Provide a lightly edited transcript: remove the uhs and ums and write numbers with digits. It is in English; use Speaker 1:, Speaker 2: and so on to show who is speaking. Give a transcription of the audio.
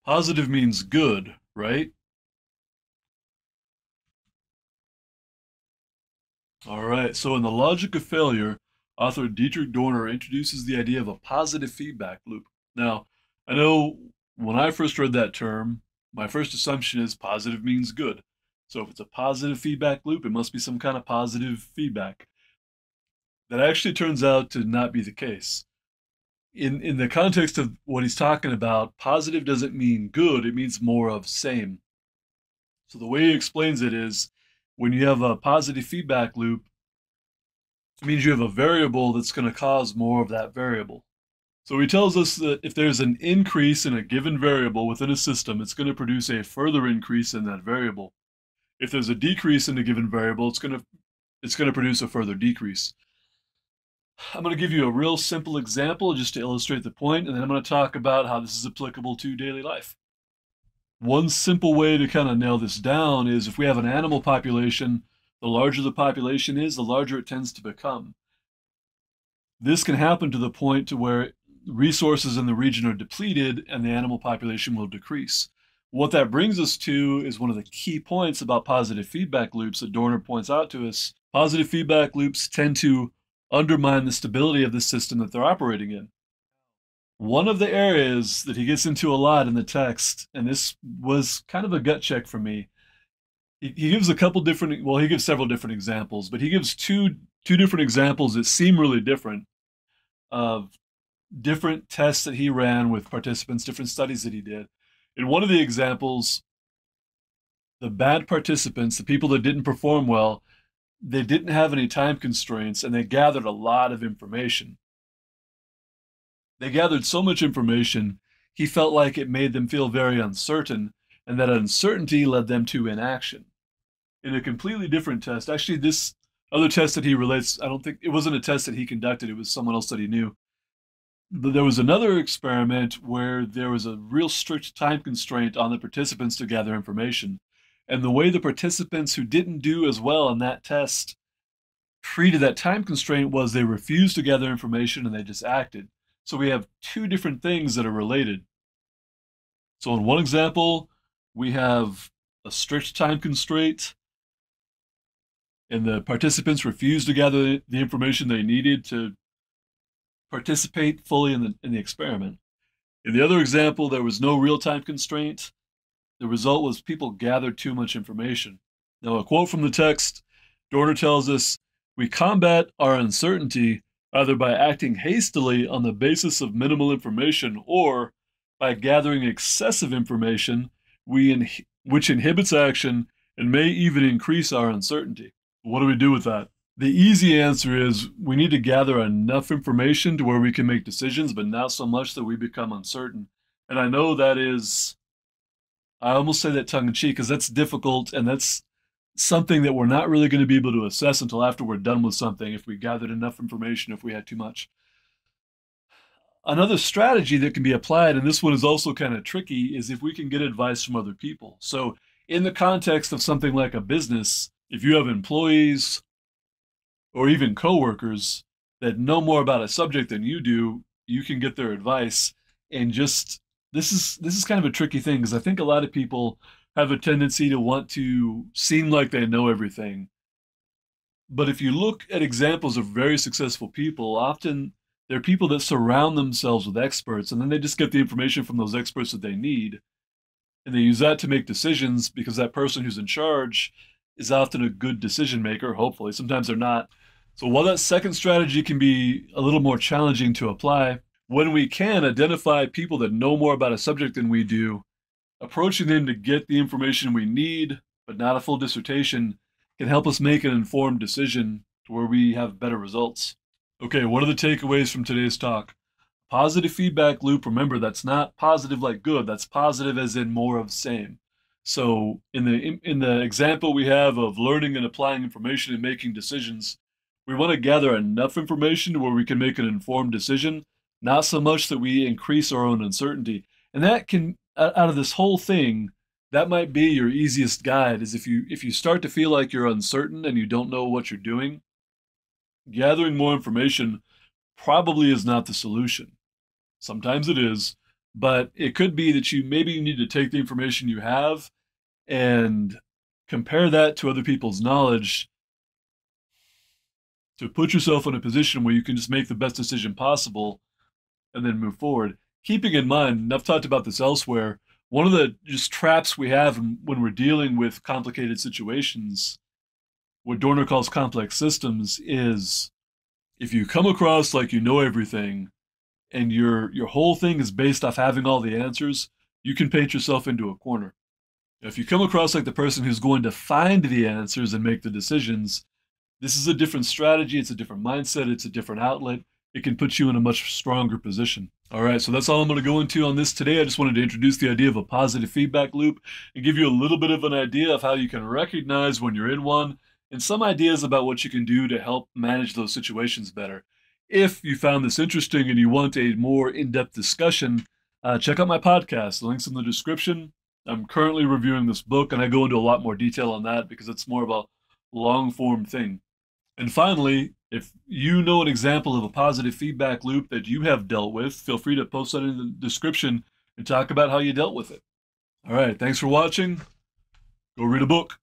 Speaker 1: Positive means good, right? All right, so in The Logic of Failure, author Dietrich Dorner introduces the idea of a positive feedback loop. Now, I know when I first read that term, my first assumption is positive means good. So if it's a positive feedback loop, it must be some kind of positive feedback. That actually turns out to not be the case. In the context of what he's talking about, positive doesn't mean good, it means more of same. So the way he explains it is when you have a positive feedback loop, it means you have a variable that's going to cause more of that variable. So he tells us that if there's an increase in a given variable within a system, it's going to produce a further increase in that variable. If there's a decrease in a given variable, it's going to produce a further decrease. I'm going to give you a real simple example just to illustrate the point, and then I'm going to talk about how this is applicable to daily life. One simple way to kind of nail this down is if we have an animal population, the larger the population is, the larger it tends to become. This can happen to the point to where resources in the region are depleted and the animal population will decrease. What that brings us to is one of the key points about positive feedback loops that Dorner points out to us. Positive feedback loops tend to undermine the stability of the system that they're operating in. One of the areas that he gets into a lot in the text, and this was kind of a gut check for me, he gives a couple different, well, he gives several different examples, but he gives two different examples that seem really different of different tests that he ran with participants, different studies that he did. In one of the examples, the bad participants, the people that didn't perform well, they didn't have any time constraints and they gathered a lot of information. They gathered so much information, he felt like it made them feel very uncertain, and that uncertainty led them to inaction. In a completely different test, actually, this other test that he relates, I don't think it wasn't a test that he conducted, it was someone else that he knew. But there was another experiment where there was a real strict time constraint on the participants to gather information. And the way the participants who didn't do as well in that test treated that time constraint was they refused to gather information and they just acted. So we have two different things that are related. So in one example, we have a strict time constraint, and the participants refused to gather the information they needed to participate fully in the experiment. In the other example, there was no real-time constraint. The result was people gathered too much information. Now, a quote from the text, Dorner tells us, "We combat our uncertainty either by acting hastily on the basis of minimal information or by gathering excessive information which inhibits action and may even increase our uncertainty." What do we do with that? The easy answer is we need to gather enough information to where we can make decisions, but not so much that we become uncertain. And I know that is, I almost say that tongue in cheek because that's difficult and that's something that we're not really going to be able to assess until after we're done with something if we gathered enough information, if we had too much. Another strategy that can be applied, and this one is also kind of tricky, is if we can get advice from other people. So, in the context of something like a business, if you have employees or even coworkers that know more about a subject than you do, you can get their advice. And just this is kind of a tricky thing because I think a lot of people have a tendency to want to seem like they know everything. But if you look at examples of very successful people, often they're people that surround themselves with experts, and then they just get the information from those experts that they need, and they use that to make decisions because that person who's in charge is often a good decision maker, hopefully. Sometimes they're not. So while that second strategy can be a little more challenging to apply, when we can identify people that know more about a subject than we do, approaching them to get the information we need, but not a full dissertation, can help us make an informed decision to where we have better results. Okay, what are the takeaways from today's talk? Positive feedback loop, remember that's not positive like good, that's positive as in more of same. So in the example we have of learning and applying information and making decisions, we want to gather enough information to where we can make an informed decision, not so much that we increase our own uncertainty. And that can, out of this whole thing, that might be your easiest guide is if you start to feel like you're uncertain and you don't know what you're doing, gathering more information probably is not the solution. Sometimes it is, but it could be that maybe you need to take the information you have and compare that to other people's knowledge to put yourself in a position where you can just make the best decision possible and then move forward. Keeping in mind, and I've talked about this elsewhere, one of the just traps we have when we're dealing with complicated situations, what Dorner calls complex systems, is if you come across like you know everything and your whole thing is based off having all the answers, you can paint yourself into a corner. If you come across like the person who's going to find the answers and make the decisions, this is a different strategy, it's a different mindset, it's a different outlet. It can put you in a much stronger position. All right, so that's all I'm going to go into on this today. I just wanted to introduce the idea of a positive feedback loop and give you a little bit of an idea of how you can recognize when you're in one and some ideas about what you can do to help manage those situations better. If you found this interesting and you want a more in-depth discussion, check out my podcast. The link's in the description. I'm currently reviewing this book, and I go into a lot more detail on that because it's more of a long-form thing. And finally, if you know an example of a positive feedback loop that you have dealt with, feel free to post that in the description and talk about how you dealt with it. All right, thanks for watching. Go read a book.